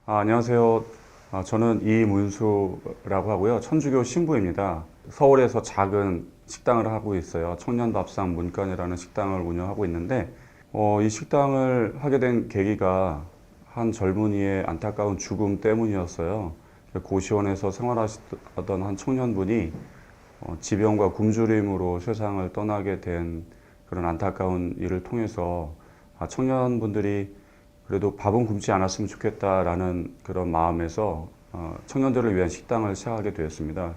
안녕하세요. 저는 이문수라고 하고요. 천주교 신부입니다. 서울에서 작은 식당을 하고 있어요. 청년밥상 문간이라는 식당을 운영하고 있는데, 이 식당을 하게 된 계기가 한 젊은이의 안타까운 죽음 때문이었어요. 고시원에서 생활하시던 한 청년분이 지병과 굶주림으로 세상을 떠나게 된 그런 안타까운 일을 통해서 청년분들이 그래도 밥은 굶지 않았으면 좋겠다라는 그런 마음에서 청년들을 위한 식당을 시작하게 되었습니다.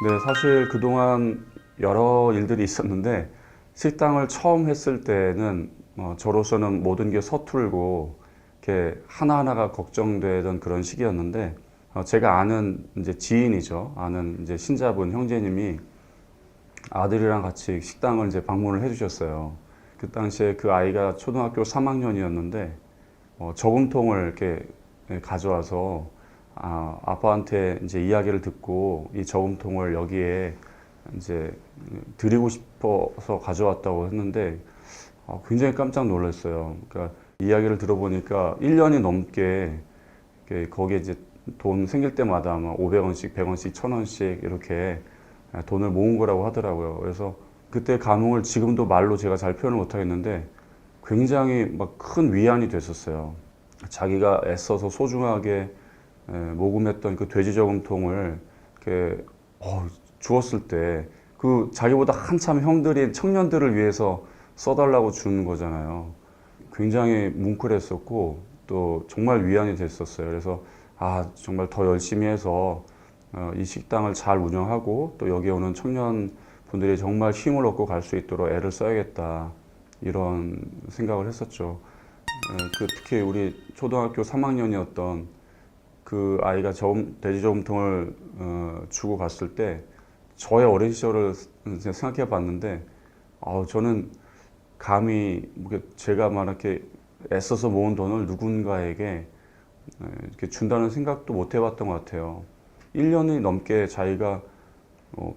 근데 사실 그동안 여러 일들이 있었는데 식당을 처음 했을 때는 저로서는 모든 게 서툴고 이렇게 하나하나가 걱정되던 그런 시기였는데 제가 아는 이제 지인이죠. 아는 이제 신자분 형제님이 아들이랑 같이 식당을 이제 방문을 해주셨어요. 그 당시에 그 아이가 초등학교 3학년이었는데 저금통을 이렇게 가져와서 아빠한테 이제 이야기를 듣고 이 저금통을 여기에 이제 드리고 싶어서 가져왔다고 했는데 굉장히 깜짝 놀랐어요. 그러니까 이야기를 들어보니까 1년이 넘게 거기에 이제 돈 생길 때마다 아마 500원씩, 100원씩, 1000원씩 이렇게 돈을 모은 거라고 하더라고요. 그래서 그때 감흥을 지금도 말로 제가 잘 표현을 못 하겠는데 굉장히 막 큰 위안이 됐었어요. 자기가 애써서 소중하게 모금했던 그 돼지 저금통을 이렇게 주었을 때 그 자기보다 한참 형들인 청년들을 위해서 써달라고 주는 거잖아요. 굉장히 뭉클했었고 또 정말 위안이 됐었어요. 그래서 정말 더 열심히 해서 이 식당을 잘 운영하고 또 여기 오는 청년 분들이 정말 힘을 얻고 갈 수 있도록 애를 써야겠다 이런 생각을 했었죠. 특히 우리 초등학교 3학년이었던 그 아이가 돼지 저금통을 주고 갔을 때 저의 어린 시절을 생각해 봤는데 저는 감히 제가 막 이렇게 애써서 모은 돈을 누군가에게 이렇게 준다는 생각도 못 해봤던 것 같아요. 1년이 넘게 자기가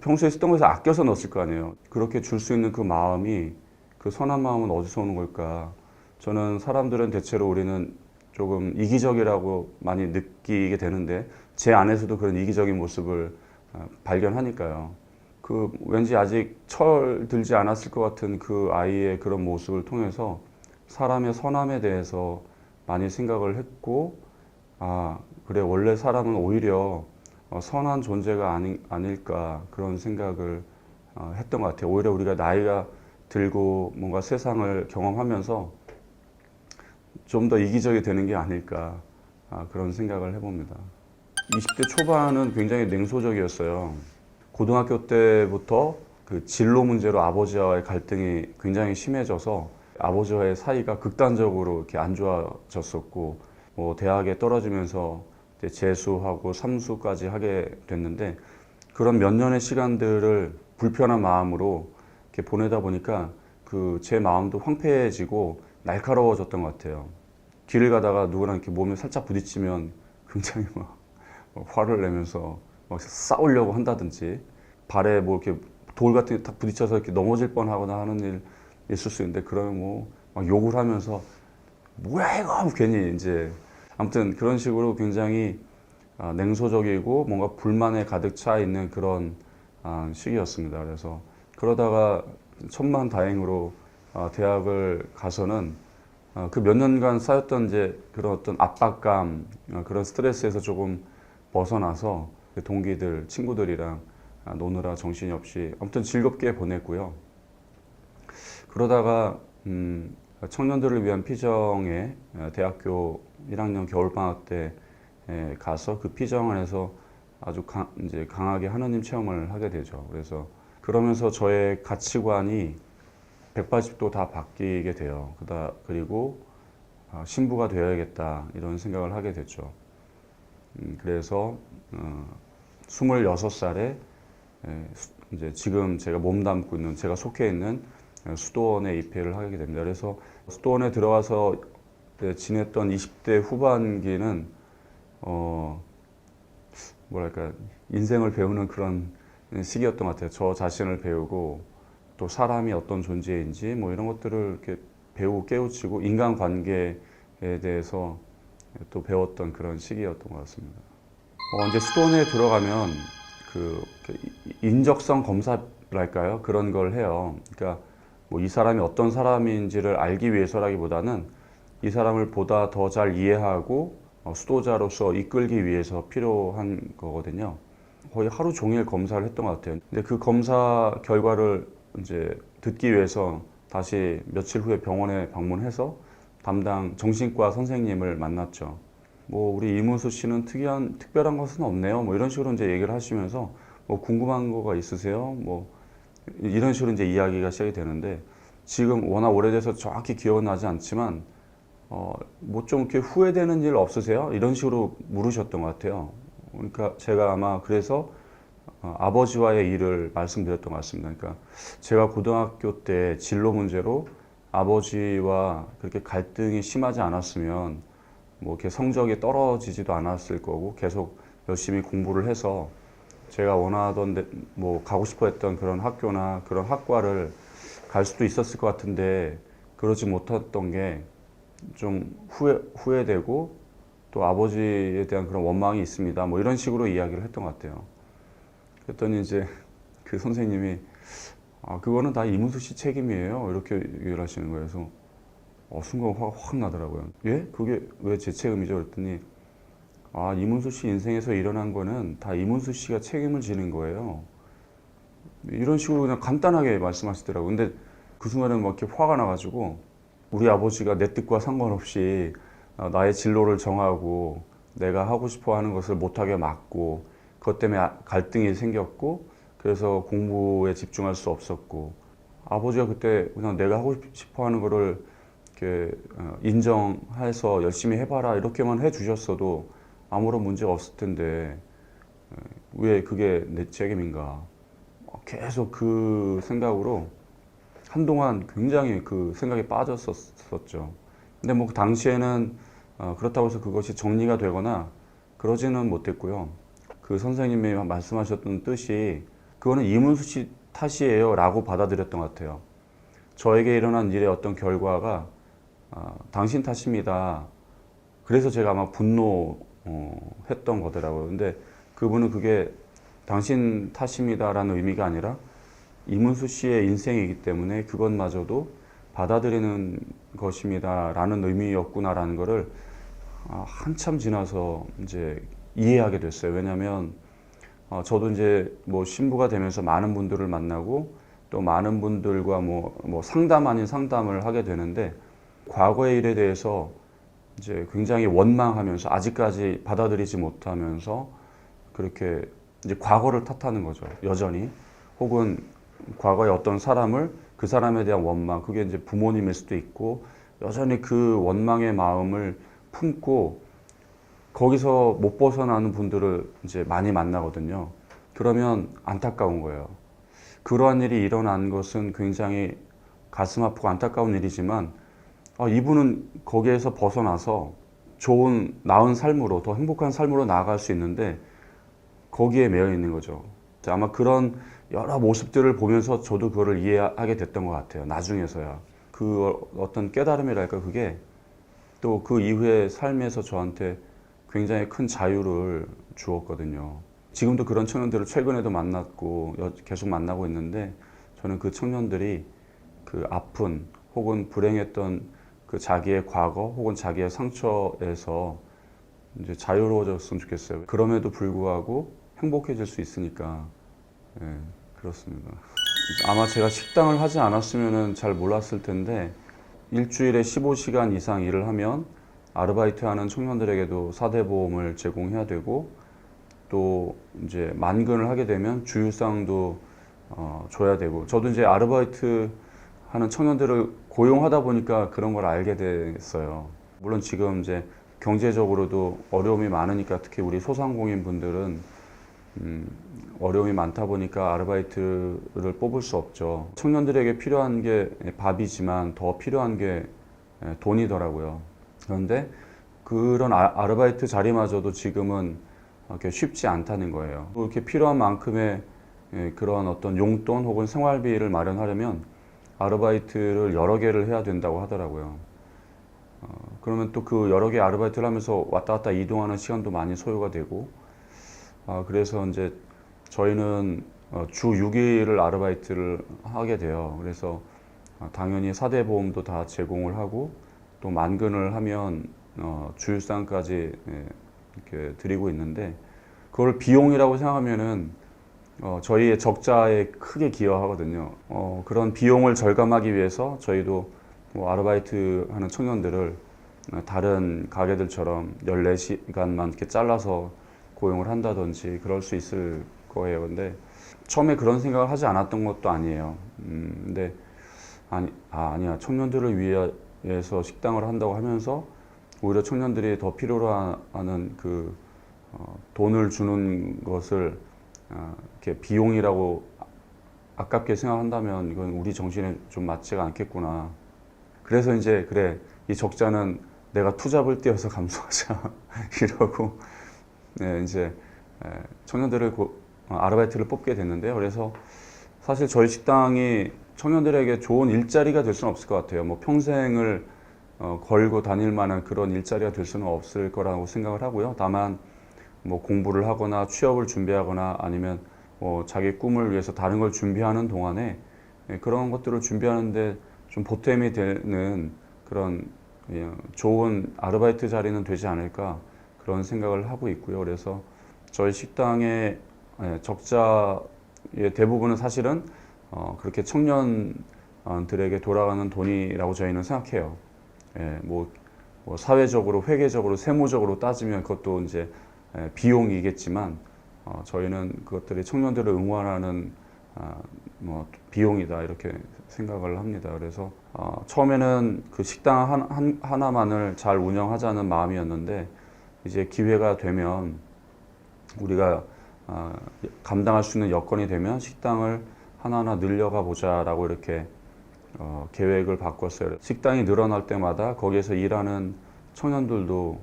평소에 쓰던 것에서 아껴서 넣었을 거 아니에요. 그렇게 줄 수 있는 그 마음이, 그 선한 마음은 어디서 오는 걸까? 저는 사람들은 대체로 우리는 조금 이기적이라고 많이 느끼게 되는데 제 안에서도 그런 이기적인 모습을 발견하니까요. 왠지 아직 철들지 않았을 것 같은 그 아이의 그런 모습을 통해서 사람의 선함에 대해서 많이 생각을 했고, 그래, 원래 사람은 오히려 선한 존재가 아닐까 그런 생각을 했던 것 같아요. 오히려 우리가 나이가 들고 뭔가 세상을 경험하면서 좀 더 이기적이 되는 게 아닐까 그런 생각을 해봅니다. 20대 초반은 굉장히 냉소적이었어요. 고등학교 때부터 그 진로 문제로 아버지와의 갈등이 굉장히 심해져서 아버지와의 사이가 극단적으로 이렇게 안 좋아졌었고, 대학에 떨어지면서 이제 재수하고 삼수까지 하게 됐는데 그런 몇 년의 시간들을 불편한 마음으로 이렇게 보내다 보니까 제 마음도 황폐해지고 날카로워졌던 것 같아요. 길을 가다가 누구랑 이렇게 몸에 살짝 부딪히면 굉장히 막 화를 내면서 막 싸우려고 한다든지, 발에 뭐 이렇게 돌 같은 게 딱 부딪혀서 이렇게 넘어질 뻔하거나 하는 일 있을 수 있는데 그러면 막 욕을 하면서 뭐야 이거 하고 괜히 이제 아무튼 그런 식으로 굉장히 냉소적이고 뭔가 불만에 가득 차 있는 그런 시기였습니다. 그래서 그러다가 천만다행으로 대학을 가서는 그 몇 년간 쌓였던 이제 그런 어떤 압박감, 그런 스트레스에서 조금 벗어나서 그 동기들, 친구들이랑 노느라 정신이 없이 아무튼 즐겁게 보냈고요. 그러다가 청년들을 위한 피정에 대학교 1학년 겨울방학 때 가서 그 피정 안에서 아주 이제 강하게 하나님 체험을 하게 되죠. 그래서 그러면서 저의 가치관이 180도 다 바뀌게 돼요. 그리고 신부가 되어야겠다 이런 생각을 하게 됐죠. 그래서 26살에 이제 지금 제가 몸담고 있는, 제가 속해 있는 수도원에 입회를 하게 됩니다. 그래서 수도원에 들어와서 지냈던 20대 후반기는 뭐랄까 인생을 배우는 그런 시기였던 것 같아요. 저 자신을 배우고 또 사람이 어떤 존재인지 뭐 이런 것들을 이렇게 배우고 깨우치고 인간관계에 대해서 또 배웠던 그런 시기였던 것 같습니다. 이제 수도원에 들어가면 그 인적성 검사랄까요? 그런 걸 해요. 그러니까 뭐 이 사람이 어떤 사람인지를 알기 위해서라기보다는 이 사람을 보다 더 잘 이해하고 수도자로서 이끌기 위해서 필요한 거거든요. 거의 하루 종일 검사를 했던 것 같아요. 근데 그 검사 결과를 이제 듣기 위해서 다시 며칠 후에 병원에 방문해서 담당 정신과 선생님을 만났죠. 뭐 우리 이문수 씨는 특별한 것은 없네요. 뭐 이런 식으로 이제 얘기를 하시면서 뭐 궁금한 거가 있으세요? 뭐 이런 식으로 이제 이야기가 시작이 되는데 지금 워낙 오래돼서 정확히 기억은 나지 않지만 뭐 좀 이렇게 후회되는 일 없으세요? 이런 식으로 물으셨던 것 같아요. 그러니까 제가 아마 그래서 아버지와의 일을 말씀드렸던 것 같습니다. 그러니까 제가 고등학교 때 진로 문제로 아버지와 그렇게 갈등이 심하지 않았으면 뭐 이렇게 성적이 떨어지지도 않았을 거고 계속 열심히 공부를 해서 제가 원하던 뭐 가고 싶어 했던 그런 학교나 그런 학과를 갈 수도 있었을 것 같은데 그러지 못했던 게 좀 후회되고 또 아버지에 대한 그런 원망이 있습니다. 뭐 이런 식으로 이야기를 했던 것 같아요. 그랬더니 이제 그 선생님이 그거는 다 이문수 씨 책임이에요. 이렇게 얘기를 하시는 거예요. 그래서 순간 화가 확 나더라고요. 예? 그게 왜 제 책임이죠? 그랬더니 이문수 씨 인생에서 일어난 거는 다 이문수 씨가 책임을 지는 거예요. 이런 식으로 그냥 간단하게 말씀하시더라고요. 근데 그 순간에는 막 이렇게 화가 나가지고 우리 아버지가 내 뜻과 상관없이 나의 진로를 정하고 내가 하고 싶어 하는 것을 못하게 막고 그것 때문에 갈등이 생겼고 그래서 공부에 집중할 수 없었고 아버지가 그때 그냥 내가 하고 싶어 하는 거를 이렇게 인정해서 열심히 해봐라 이렇게만 해주셨어도 아무런 문제가 없을 텐데 왜 그게 내 책임인가 계속 그 생각으로 한동안 굉장히 그 생각에 빠졌었죠. 근데 뭐 그 당시에는 그렇다고 해서 그것이 정리가 되거나 그러지는 못했고요. 그 선생님이 말씀하셨던 뜻이 그거는 이문수 씨 탓이에요 라고 받아들였던 것 같아요. 저에게 일어난 일의 어떤 결과가 당신 탓입니다. 그래서 제가 아마 분노했던 거더라고요. 근데 그분은 그게 당신 탓입니다라는 의미가 아니라 이문수 씨의 인생이기 때문에 그것마저도 받아들이는 것입니다라는 의미였구나라는 거를 한참 지나서 이제 이해하게 됐어요. 왜냐하면 저도 이제 뭐 신부가 되면서 많은 분들을 만나고 또 많은 분들과 뭐 상담 아닌 상담을 하게 되는데 과거의 일에 대해서 이제 굉장히 원망하면서 아직까지 받아들이지 못하면서 그렇게 이제 과거를 탓하는 거죠. 여전히. 혹은 과거의 어떤 사람을 그 사람에 대한 원망, 그게 이제 부모님일 수도 있고 여전히 그 원망의 마음을 품고 거기서 못 벗어나는 분들을 이제 많이 만나거든요. 그러면 안타까운 거예요. 그러한 일이 일어난 것은 굉장히 가슴 아프고 안타까운 일이지만 이분은 거기에서 벗어나서 좋은, 나은 삶으로, 더 행복한 삶으로 나아갈 수 있는데 거기에 매여 있는 거죠. 아마 그런 여러 모습들을 보면서 저도 그거를 이해하게 됐던 것 같아요. 나중에서야. 그 어떤 깨달음이랄까 그게 또 그 이후의 삶에서 저한테 굉장히 큰 자유를 주었거든요. 지금도 그런 청년들을 최근에도 만났고 계속 만나고 있는데 저는 그 청년들이 그 아픈 혹은 불행했던 그 자기의 과거 혹은 자기의 상처에서 이제 자유로워졌으면 좋겠어요. 그럼에도 불구하고 행복해질 수 있으니까. 예, 그렇습니다. 아마 제가 식당을 하지 않았으면 잘 몰랐을 텐데 일주일에 15시간 이상 일을 하면 아르바이트 하는 청년들에게도 4대 보험을 제공해야 되고 또 이제 만근을 하게 되면 주유상도 줘야 되고 저도 이제 아르바이트 하는 청년들을 고용하다 보니까 그런 걸 알게 됐어요. 물론 지금 이제 경제적으로도 어려움이 많으니까 특히 우리 소상공인 분들은 어려움이 많다 보니까 아르바이트를 뽑을 수 없죠. 청년들에게 필요한 게 밥이지만 더 필요한 게 돈이더라고요. 그런데 그런 아르바이트 자리마저도 지금은 이렇게 쉽지 않다는 거예요. 이렇게 필요한 만큼의 그런 어떤 용돈 혹은 생활비를 마련하려면 아르바이트를 여러 개를 해야 된다고 하더라고요. 그러면 또 그 여러 개 아르바이트를 하면서 왔다 갔다 이동하는 시간도 많이 소요가 되고, 그래서 이제 저희는 주 6일을 아르바이트를 하게 돼요. 그래서 당연히 4대 보험도 다 제공을 하고 또 만근을 하면 주휴상까지 이렇게 드리고 있는데, 그걸 비용이라고 생각하면은 저희의 적자에 크게 기여하거든요. 그런 비용을 절감하기 위해서 저희도 뭐 아르바이트 하는 청년들을 다른 가게들처럼 14시간만 이렇게 잘라서 고용을 한다든지 그럴 수 있을 거예요. 근데 처음에 그런 생각을 하지 않았던 것도 아니에요. 근데 아니야. 청년들을 위해서 식당을 한다고 하면서 오히려 청년들이 더 필요로 하는 그 돈을 주는 것을 이렇게 비용이라고 아깝게 생각한다면 이건 우리 정신에 좀 맞지가 않겠구나. 그래서 이제 그래, 이 적자는 내가 투잡을 떼어서 감수하자 이러고 이제 청년들을 아르바이트를 뽑게 됐는데요. 그래서 사실 저희 식당이 청년들에게 좋은 일자리가 될 수는 없을 것 같아요. 뭐 평생을 걸고 다닐 만한 그런 일자리가 될 수는 없을 거라고 생각을 하고요. 다만 뭐 공부를 하거나 취업을 준비하거나 아니면 뭐 자기 꿈을 위해서 다른 걸 준비하는 동안에 그런 것들을 준비하는데 좀 보탬이 되는 그런 좋은 아르바이트 자리는 되지 않을까 그런 생각을 하고 있고요. 그래서 저희 식당의 적자의 대부분은 사실은 그렇게 청년들에게 돌아가는 돈이라고 저희는 생각해요. 뭐 사회적으로, 회계적으로, 세무적으로 따지면 그것도 이제 비용이겠지만 저희는 그것들이 청년들을 응원하는 뭐 비용이다 이렇게 생각을 합니다. 그래서 처음에는 그 식당 하나만을 잘 운영하자는 마음이었는데 이제 기회가 되면 우리가 감당할 수 있는 여건이 되면 식당을 하나하나 늘려가 보자라고 이렇게 계획을 바꿨어요. 식당이 늘어날 때마다 거기에서 일하는 청년들도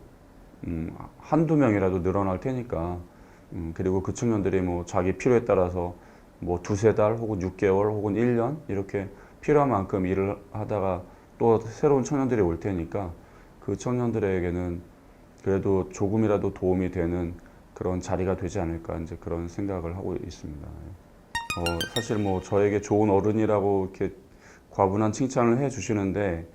한두 명이라도 늘어날 테니까 그리고 그 청년들이 뭐 자기 필요에 따라서 뭐 두세 달 혹은 6개월 혹은 1년 이렇게 필요한 만큼 일을 하다가 또 새로운 청년들이 올 테니까 그 청년들에게는 그래도 조금이라도 도움이 되는 그런 자리가 되지 않을까 이제 그런 생각을 하고 있습니다. 사실 뭐 저에게 좋은 어른이라고 이렇게 과분한 칭찬을 해 주시는데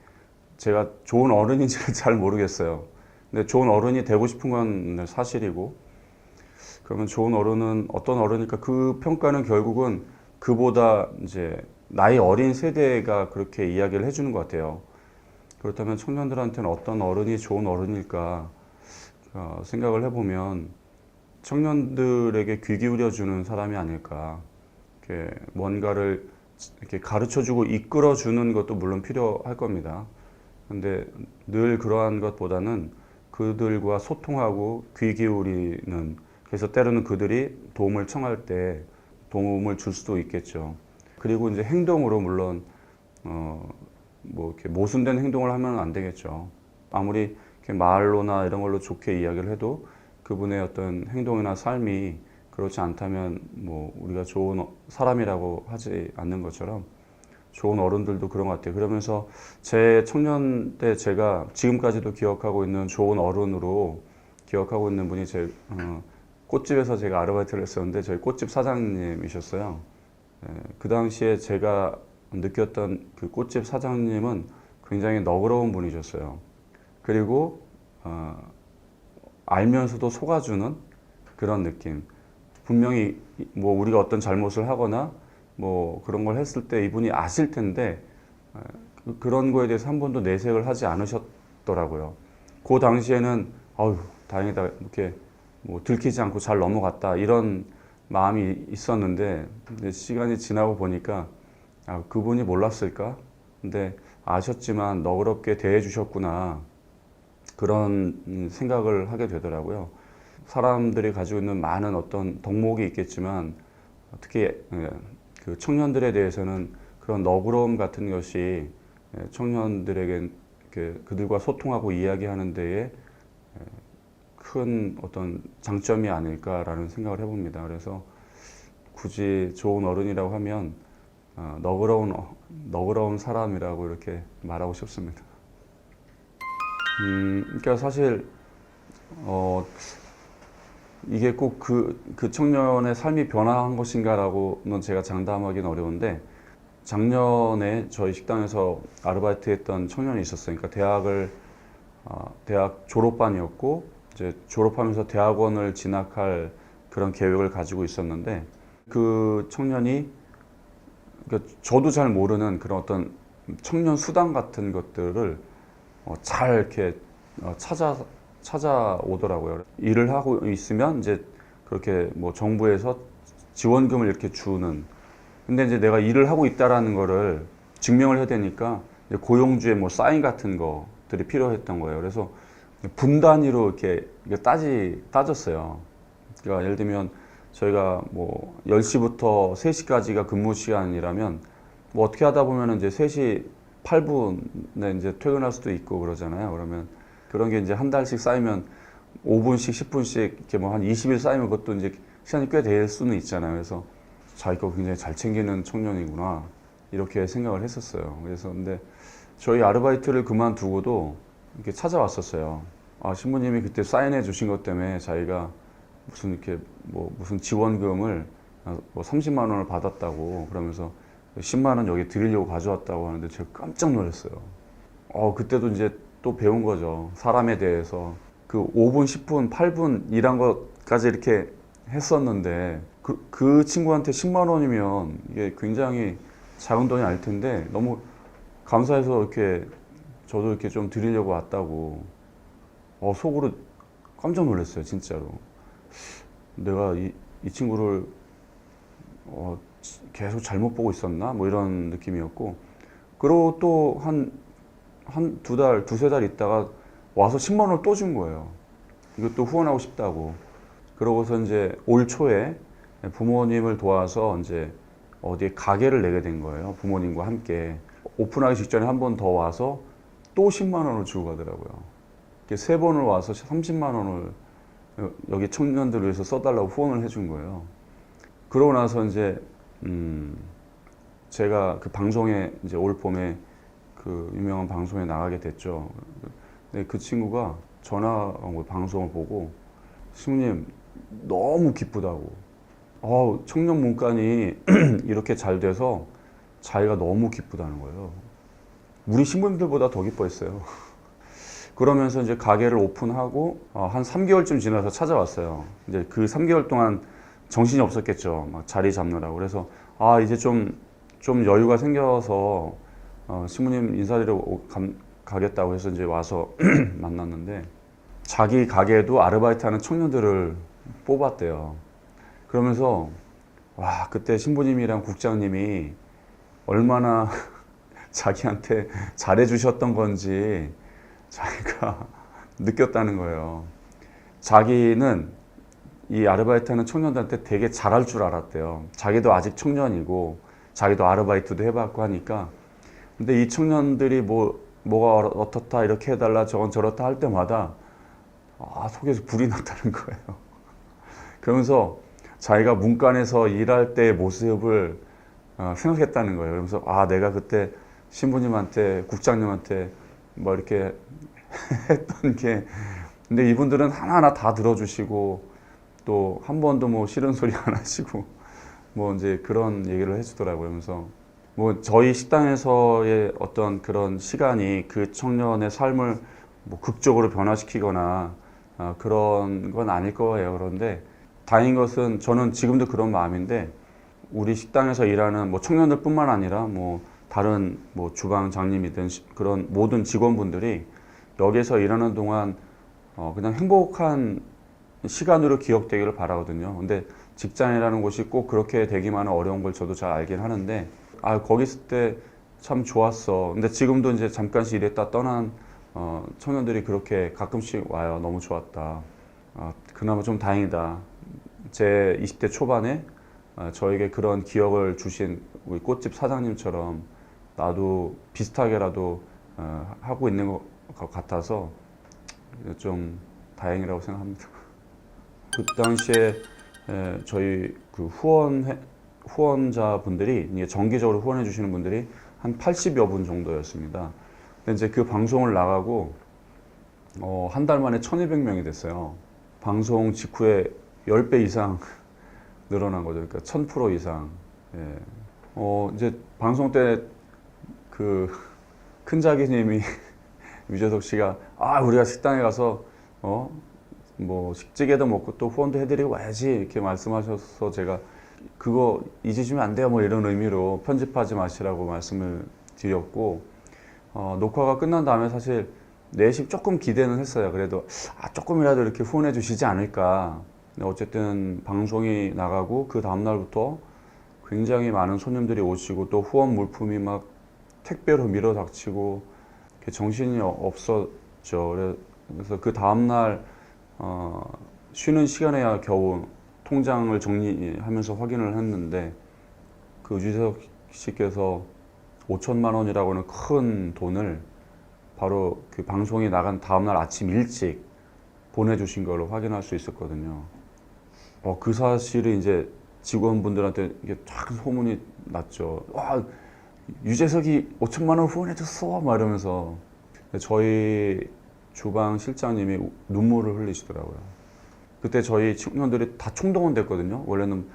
제가 좋은 어른인지를 잘 모르겠어요. 근데 좋은 어른이 되고 싶은 건 사실이고, 그러면 좋은 어른은 어떤 어른일까? 그 평가는 결국은 그보다 이제 나이 어린 세대가 그렇게 이야기를 해주는 것 같아요. 그렇다면 청년들한테는 어떤 어른이 좋은 어른일까 생각을 해보면 청년들에게 귀 기울여주는 사람이 아닐까. 이렇게 뭔가를 이렇게 가르쳐주고 이끌어주는 것도 물론 필요할 겁니다. 근데 늘 그러한 것보다는 그들과 소통하고 귀 기울이는, 그래서 때로는 그들이 도움을 청할 때 도움을 줄 수도 있겠죠. 그리고 이제 행동으로 물론 뭐 이렇게 모순된 행동을 하면 안 되겠죠. 아무리 이렇게 말로나 이런 걸로 좋게 이야기를 해도 그분의 어떤 행동이나 삶이 그렇지 않다면 뭐 우리가 좋은 사람이라고 하지 않는 것처럼 좋은 어른들도 그런 것 같아요. 그러면서 제 청년 때 제가 지금까지도 기억하고 있는 좋은 어른으로 기억하고 있는 분이 꽃집에서 제가 아르바이트를 했었는데 저희 꽃집 사장님이셨어요. 그 당시에 제가 느꼈던 그 꽃집 사장님은 굉장히 너그러운 분이셨어요. 그리고 알면서도 속아주는 그런 느낌. 분명히 뭐 우리가 어떤 잘못을 하거나 뭐 그런 걸 했을 때 이분이 아실 텐데 그런 거에 대해서 한 번도 내색을 하지 않으셨더라고요. 그 당시에는 아유 다행이다 이렇게 뭐 들키지 않고 잘 넘어갔다 이런 마음이 있었는데 시간이 지나고 보니까 그분이 몰랐을까? 근데 아셨지만 너그럽게 대해 주셨구나 그런 생각을 하게 되더라고요. 사람들이 가지고 있는 많은 어떤 덕목이 있겠지만 특히 그 청년들에 대해서는 그런 너그러움 같은 것이 청년들에게 그들과 소통하고 이야기하는 데에 큰 어떤 장점이 아닐까라는 생각을 해봅니다. 그래서 굳이 좋은 어른이라고 하면 너그러운 사람이라고 이렇게 말하고 싶습니다. 그러니까 사실 이게 꼭 그 청년의 삶이 변화한 것인가라고는 제가 장담하기는 어려운데, 작년에 저희 식당에서 아르바이트 했던 청년이 있었어요. 그러니까 대학 졸업반이었고, 이제 졸업하면서 대학원을 진학할 그런 계획을 가지고 있었는데, 그 청년이, 그러니까 저도 잘 모르는 그런 어떤 청년 수당 같은 것들을 잘 이렇게 찾아오더라고요. 일을 하고 있으면 이제 그렇게 뭐 정부에서 지원금을 이렇게 주는. 근데 이제 내가 일을 하고 있다라는 거를 증명을 해야 되니까 이제 고용주의 뭐 사인 같은 것들이 필요했던 거예요. 그래서 분 단위로 이렇게 따졌어요. 그러니까 예를 들면 저희가 뭐 10시부터 3시까지가 근무 시간이라면 뭐 어떻게 하다 보면 이제 3시 8분에 이제 퇴근할 수도 있고 그러잖아요. 그러면 그런 게 이제 한 달씩 쌓이면 5분씩 10분씩 이렇게 뭐 한 20일 쌓이면 그것도 이제 시간이 꽤 될 수는 있잖아요. 그래서 자기가 굉장히 잘 챙기는 청년이구나 이렇게 생각을 했었어요. 그래서 근데 저희 아르바이트를 그만두고도 이렇게 찾아왔었어요. 아, 신부님이 그때 사인해 주신 것 때문에 자기가 무슨 이렇게 뭐 무슨 지원금을 뭐 30만 원을 받았다고 그러면서 10만 원 여기 드리려고 가져왔다고 하는데 제가 깜짝 놀랐어요. 그때도 이제 또 배운 거죠. 사람에 대해서. 그 5분, 10분, 8분 일한 것까지 이렇게 했었는데 그 친구한테 10만 원이면 이게 굉장히 작은 돈이 아닐 텐데 너무 감사해서 이렇게 저도 이렇게 좀 드리려고 왔다고 속으로 깜짝 놀랐어요. 진짜로. 내가 이 친구를 계속 잘못 보고 있었나? 뭐 이런 느낌이었고, 그리고 또 한 두 달, 두세 달 있다가 와서 10만 원을 또 준 거예요. 이것도 후원하고 싶다고. 그러고서 이제 올 초에 부모님을 도와서 이제 어디에 가게를 내게 된 거예요. 부모님과 함께. 오픈하기 직전에 한 번 더 와서 또 10만 원을 주고 가더라고요. 이렇게 세 번을 와서 30만 원을 여기 청년들을 위해서 써달라고 후원을 해준 거예요. 그러고 나서 이제 제가 그 방송에 이제 올 봄에 그 유명한 방송에 나가게 됐죠. 근데 그 친구가 전화 온 거 방송을 보고 신부님 너무 기쁘다고. 청년 문간이 이렇게 잘 돼서 자기가 너무 기쁘다는 거예요. 우리 신부님들보다 더 기뻐했어요. 그러면서 이제 가게를 오픈하고 한 3개월쯤 지나서 찾아왔어요. 이제 그 3개월 동안 정신이 없었겠죠. 막 자리 잡느라고. 그래서 이제 좀 여유가 생겨서 신부님 인사드리러 가겠다고 해서 이제 와서 만났는데 자기 가게에도 아르바이트하는 청년들을 뽑았대요. 그러면서 와, 그때 신부님이랑 국장님이 얼마나 자기한테 잘해주셨던 건지 자기가 느꼈다는 거예요. 자기는 이 아르바이트하는 청년들한테 되게 잘할 줄 알았대요. 자기도 아직 청년이고 자기도 아르바이트도 해봤고 하니까. 근데 이 청년들이 뭐가 어떻다 이렇게 해달라 저건 저렇다 할 때마다 속에서 불이 났다는 거예요. 그러면서 자기가 문간에서 일할 때의 모습을 생각했다는 거예요. 그러면서 내가 그때 신부님한테 국장님한테 뭐 이렇게 했던 게, 근데 이분들은 하나하나 다 들어주시고 또 한 번도 뭐 싫은 소리 안 하시고 뭐 이제 그런 얘기를 해주더라고요. 그러면서 뭐 저희 식당에서의 어떤 그런 시간이 그 청년의 삶을 뭐 극적으로 변화시키거나 그런 건 아닐 거예요. 그런데 다행인 것은 저는 지금도 그런 마음인데, 우리 식당에서 일하는 뭐 청년들뿐만 아니라 뭐 다른 뭐 주방장님이든 그런 모든 직원분들이 여기서 일하는 동안 그냥 행복한 시간으로 기억되기를 바라거든요. 근데 직장이라는 곳이 꼭 그렇게 되기만은 어려운 걸 저도 잘 알긴 하는데, 거기 있을 때 참 좋았어. 근데 지금도 이제 잠깐씩 일했다 떠난 청년들이 그렇게 가끔씩 와요. 너무 좋았다. 그나마 좀 다행이다. 제 20대 초반에 저에게 그런 기억을 주신 우리 꽃집 사장님처럼 나도 비슷하게라도 하고 있는 것 같아서 좀 다행이라고 생각합니다. 그 당시에 저희 그 후원자분들이 정기적으로 후원해 주시는 분들이 한 80여 분 정도였습니다. 근데 이제 그 방송을 나가고 한 달 만에 1,200명이 됐어요. 방송 직후에 10배 이상 늘어난 거죠. 그러니까 1000% 이상. 예. 이제 방송 때 그 큰 자기님이 유재석 씨가 우리가 식당에 가서 뭐 식찌개도 먹고 또 후원도 해드리고 와야지 이렇게 말씀하셔서 제가 그거 잊으시면 안 돼요 뭐 이런 의미로 편집하지 마시라고 말씀을 드렸고 녹화가 끝난 다음에 사실 내심 조금 기대는 했어요. 그래도 조금이라도 이렇게 후원해 주시지 않을까. 근데 어쨌든 방송이 나가고 그 다음날부터 굉장히 많은 손님들이 오시고 또 후원 물품이 막 택배로 밀어닥치고 정신이 없었죠. 그래서 그 다음날 쉬는 시간에야 겨우 통장을 정리하면서 확인을 했는데 그 유재석 씨께서 5천만 원이라고 하는 큰 돈을 바로 그 방송이 나간 다음날 아침 일찍 보내주신 걸로 확인할 수 있었거든요. 그 사실이 이제 직원분들한테 이게 쫙 소문이 났죠. 와, 유재석이 5천만 원 후원해줬어 막 이러면서 저희 주방 실장님이 눈물을 흘리시더라고요. 그때 저희 청년들이 다 총동원 됐거든요. 원래는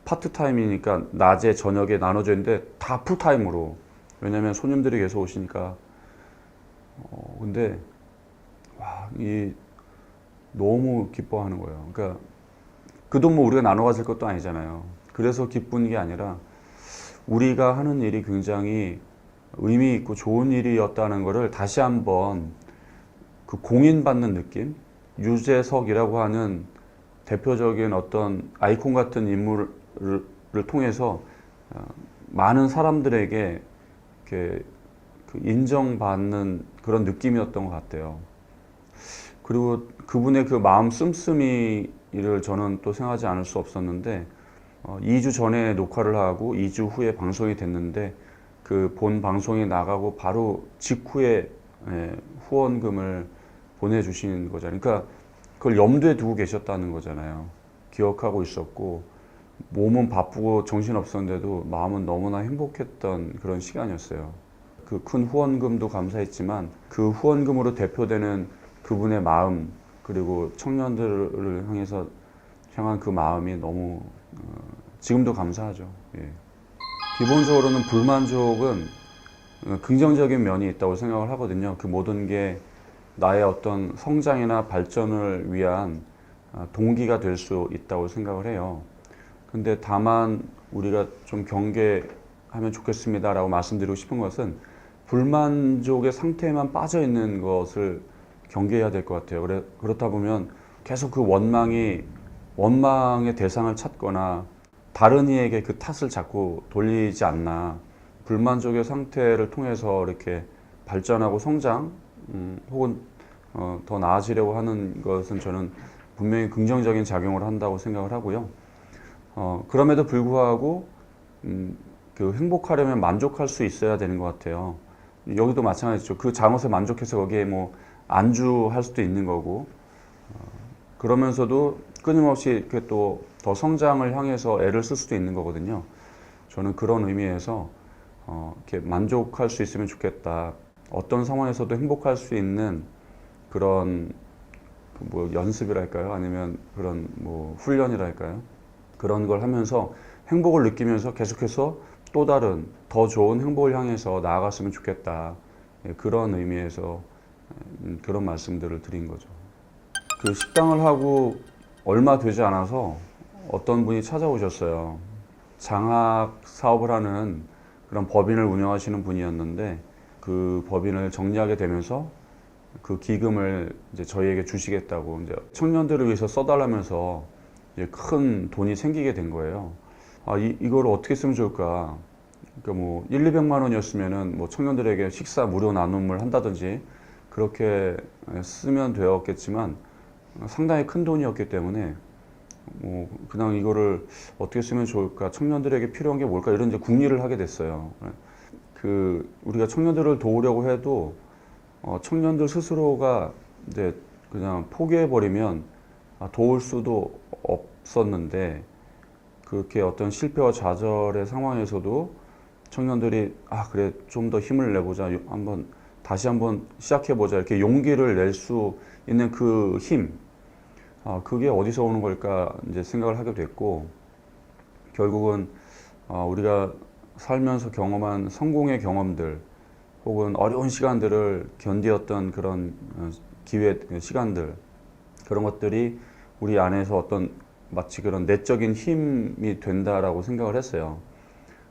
파트타임이니까 낮에 저녁에 나눠져 있는데 다 풀타임으로. 왜냐면 손님들이 계속 오시니까. 근데 너무 기뻐하는 거예요. 그러니까 그 돈 뭐 우리가 나눠 가질 것도 아니잖아요. 그래서 기쁜 게 아니라 우리가 하는 일이 굉장히 의미 있고 좋은 일이었다는 것을 다시 한번 그 공인받는 느낌? 유재석이라고 하는 대표적인 어떤 아이콘 같은 인물을 통해서 많은 사람들에게 이렇게 인정받는 그런 느낌이었던 것 같아요. 그리고 그분의 그 마음 씀씀이를 저는 또 생각하지 않을 수 없었는데 2주 전에 녹화를 하고 2주 후에 방송이 됐는데 그 본 방송이 나가고 바로 직후에 후원금을 보내주신 거잖아요. 그러니까 그걸 염두에 두고 계셨다는 거잖아요. 기억하고 있었고 몸은 바쁘고 정신없었는데도 마음은 너무나 행복했던 그런 시간이었어요. 그 큰 후원금도 감사했지만 그 후원금으로 대표되는 그분의 마음 그리고 청년들을 향한 그 마음이 너무 지금도 감사하죠. 예. 기본적으로는 불만족은 긍정적인 면이 있다고 생각을 하거든요. 그 모든 게 나의 어떤 성장이나 발전을 위한 동기가 될 수 있다고 생각을 해요. 근데 다만 우리가 좀 경계하면 좋겠습니다라고 말씀드리고 싶은 것은 불만족의 상태에만 빠져 있는 것을 경계해야 될 것 같아요. 그렇다 보면 계속 그 원망의 대상을 찾거나 다른 이에게 그 탓을 자꾸 돌리지 않나. 불만족의 상태를 통해서 이렇게 발전하고 성장, 혹은 더 나아지려고 하는 것은 저는 분명히 긍정적인 작용을 한다고 생각을 하고요. 그럼에도 불구하고 그 행복하려면 만족할 수 있어야 되는 것 같아요. 여기도 마찬가지죠. 그 잘못에 만족해서 거기에 뭐 안주할 수도 있는 거고, 그러면서도 끊임없이 이렇게 또 더 성장을 향해서 애를 쓸 수도 있는 거거든요. 저는 그런 의미에서 이렇게 만족할 수 있으면 좋겠다. 어떤 상황에서도 행복할 수 있는 그런 뭐 연습이랄까요? 아니면 그런 뭐 훈련이랄까요? 그런 걸 하면서 행복을 느끼면서 계속해서 또 다른 더 좋은 행복을 향해서 나아갔으면 좋겠다. 그런 의미에서 그런 말씀들을 드린 거죠. 그 식당을 하고 얼마 되지 않아서 어떤 분이 찾아오셨어요. 장학 사업을 하는 그런 법인을 운영하시는 분이었는데 그 법인을 정리하게 되면서 그 기금을 이제 저희에게 주시겠다고 이제 청년들을 위해서 써달라면서 이제 큰 돈이 생기게 된 거예요. 이걸 어떻게 쓰면 좋을까? 그러니까 뭐 200만 원이었으면은 뭐 청년들에게 식사 무료 나눔을 한다든지 그렇게 쓰면 되었겠지만 상당히 큰 돈이었기 때문에 뭐 그냥 이거를 어떻게 쓰면 좋을까? 청년들에게 필요한 게 뭘까? 이런 이제 궁리를 하게 됐어요. 그 우리가 청년들을 도우려고 해도 청년들 스스로가 이제 그냥 포기해 버리면 도울 수도 없었는데 그렇게 어떤 실패와 좌절의 상황에서도 청년들이 그래 좀 더 힘을 내보자 한번 다시 한번 시작해보자 이렇게 용기를 낼 수 있는 그 힘, 그게 어디서 오는 걸까 이제 생각을 하게 됐고, 결국은 우리가 살면서 경험한 성공의 경험들 혹은 어려운 시간들을 견디었던 그런 기회, 시간들, 그런 것들이 우리 안에서 어떤 마치 그런 내적인 힘이 된다라고 생각을 했어요.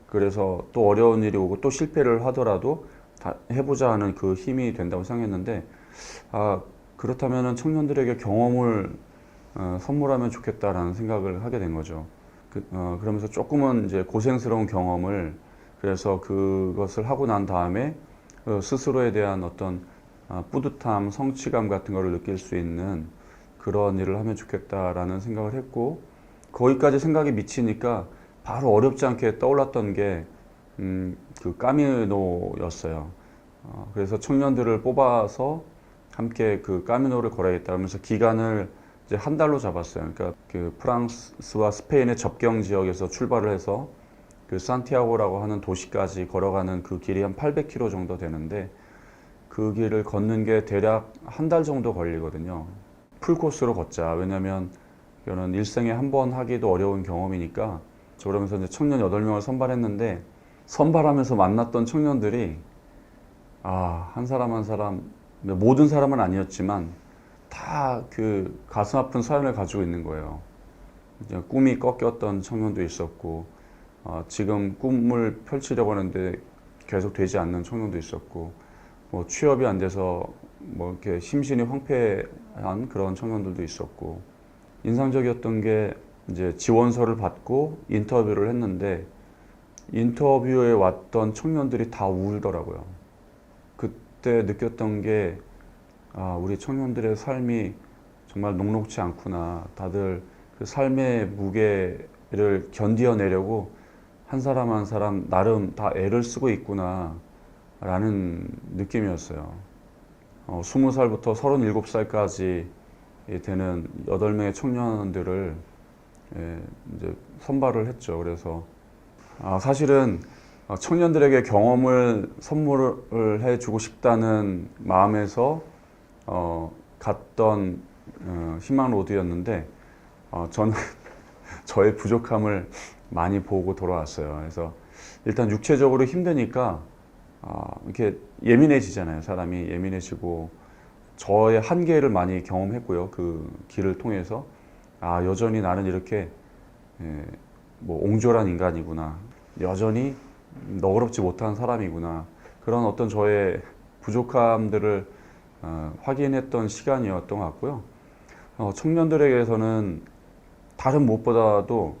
그래서 또 어려운 일이 오고 또 실패를 하더라도 다 해보자 하는 그 힘이 된다고 생각했는데, 그렇다면 청년들에게 경험을 선물하면 좋겠다라는 생각을 하게 된 거죠. 그러면서 조금은 이제 고생스러운 경험을, 그래서 그것을 하고 난 다음에 스스로에 대한 어떤 뿌듯함, 성취감 같은 거를 느낄 수 있는 그런 일을 하면 좋겠다라는 생각을 했고, 거기까지 생각이 미치니까 바로 어렵지 않게 떠올랐던 게 그 까미노였어요. 그래서 청년들을 뽑아서 함께 그 까미노를 걸어야겠다 하면서 기간을 이제 한 달로 잡았어요. 그러니까 그 프랑스와 스페인의 접경 지역에서 출발을 해서 그 산티아고라고 하는 도시까지 걸어가는 그 길이 한 800km 정도 되는데, 그 길을 걷는 게 대략 한 달 정도 걸리거든요. 풀코스로 걷자. 왜냐면 이거는 일생에 한 번 하기도 어려운 경험이니까. 그러면서 이제 청년 8명을 선발했는데, 선발하면서 만났던 청년들이 한 사람 한 사람, 모든 사람은 아니었지만 다 그 가슴 아픈 사연을 가지고 있는 거예요. 이제 꿈이 꺾였던 청년도 있었고, 지금 꿈을 펼치려고 하는데 계속 되지 않는 청년도 있었고, 뭐 취업이 안 돼서 뭐 이렇게 심신이 황폐한 그런 청년들도 있었고, 인상적이었던 게 이제 지원서를 받고 인터뷰를 했는데, 인터뷰에 왔던 청년들이 다 울더라고요. 그때 느꼈던 게, 우리 청년들의 삶이 정말 녹록지 않구나. 다들 그 삶의 무게를 견디어내려고 한 사람 한 사람 나름 다 애를 쓰고 있구나 라는 느낌이었어요. 20살부터 37살까지 되는 8명의 청년들을 이제 선발을 했죠. 그래서 사실은 청년들에게 경험을 선물을 해주고 싶다는 마음에서 갔던 희망 로드였는데, 저는 저의 부족함을 많이 보고 돌아왔어요. 그래서 일단 육체적으로 힘드니까 이렇게 예민해지잖아요. 사람이 예민해지고, 저의 한계를 많이 경험했고요. 그 길을 통해서 여전히 나는 이렇게 뭐 옹졸한 인간이구나, 여전히 너그럽지 못한 사람이구나, 그런 어떤 저의 부족함들을 확인했던 시간이었던 것 같고요. 청년들에게서는 다른 무엇보다도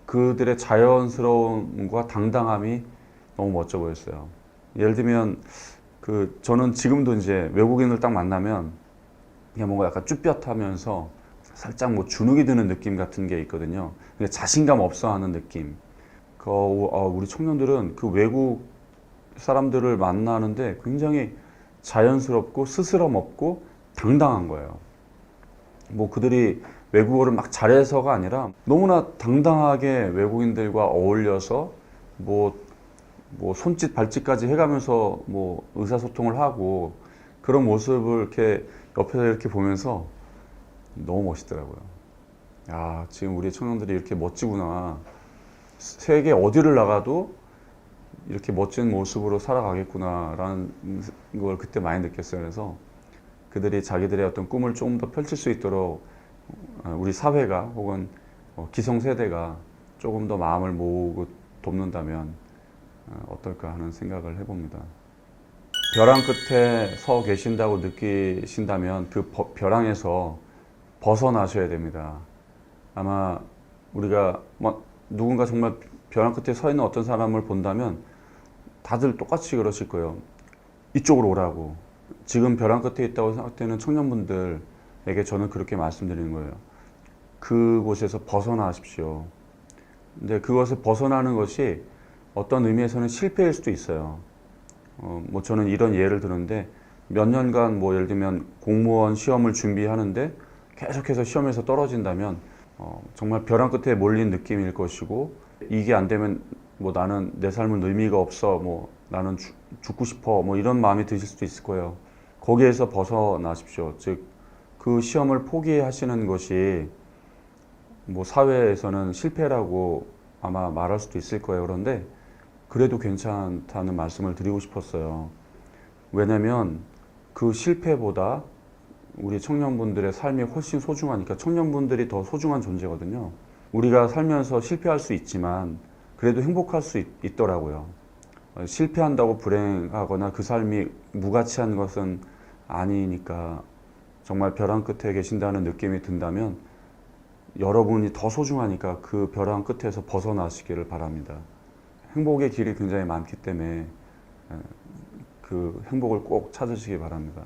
그들의 자연스러움과 당당함이 너무 멋져 보였어요. 예를 들면 저는 지금도 이제 외국인을 딱 만나면 그냥 뭔가 약간 쭈뼛하면서 살짝 뭐 주눅이 드는 느낌 같은 게 있거든요. 그러니까 자신감 없어 하는 느낌. 우리 청년들은 그 외국 사람들을 만나는데 굉장히 자연스럽고 스스럼 없고 당당한 거예요. 뭐 그들이 외국어를 막 잘해서가 아니라 너무나 당당하게 외국인들과 어울려서 뭐 손짓 발짓까지 해가면서 뭐 의사소통을 하고, 그런 모습을 이렇게 옆에서 이렇게 보면서 너무 멋있더라고요. 지금 우리 청년들이 이렇게 멋지구나. 세계 어디를 나가도 이렇게 멋진 모습으로 살아가겠구나라는 걸 그때 많이 느꼈어요. 그래서 그들이 자기들의 어떤 꿈을 조금 더 펼칠 수 있도록 우리 사회가 혹은 기성세대가 조금 더 마음을 모으고 돕는다면 어떨까 하는 생각을 해봅니다. 벼랑 끝에 서 계신다고 느끼신다면 그 벼랑에서 벗어나셔야 됩니다. 아마 우리가 누군가 정말 벼랑 끝에 서 있는 어떤 사람을 본다면 다들 똑같이 그러실 거예요. 이쪽으로 오라고. 지금 벼랑 끝에 있다고 생각되는 청년분들에게 저는 그렇게 말씀드리는 거예요. 그곳에서 벗어나십시오. 근데 그것을 벗어나는 것이 어떤 의미에서는 실패일 수도 있어요. 뭐 저는 이런 예를 드는데, 몇 년간 뭐 예를 들면 공무원 시험을 준비하는데 계속해서 시험에서 떨어진다면 정말 벼랑 끝에 몰린 느낌일 것이고, 이게 안 되면 뭐 나는 내 삶은 의미가 없어, 뭐 나는 죽고 싶어 뭐 이런 마음이 드실 수도 있을 거예요. 거기에서 벗어나십시오. 즉 그 시험을 포기하시는 것이 뭐 사회에서는 실패라고 아마 말할 수도 있을 거예요. 그런데 그래도 괜찮다는 말씀을 드리고 싶었어요. 왜냐면 그 실패보다 우리 청년분들의 삶이 훨씬 소중하니까 청년분들이 더 소중한 존재거든요. 우리가 살면서 실패할 수 있지만 그래도 행복할 수 있더라고요. 실패한다고 불행하거나 그 삶이 무가치한 것은 아니니까 정말 벼랑 끝에 계신다는 느낌이 든다면 여러분이 더 소중하니까 그 벼랑 끝에서 벗어나시기를 바랍니다. 행복의 길이 굉장히 많기 때문에 그 행복을 꼭 찾으시기 바랍니다.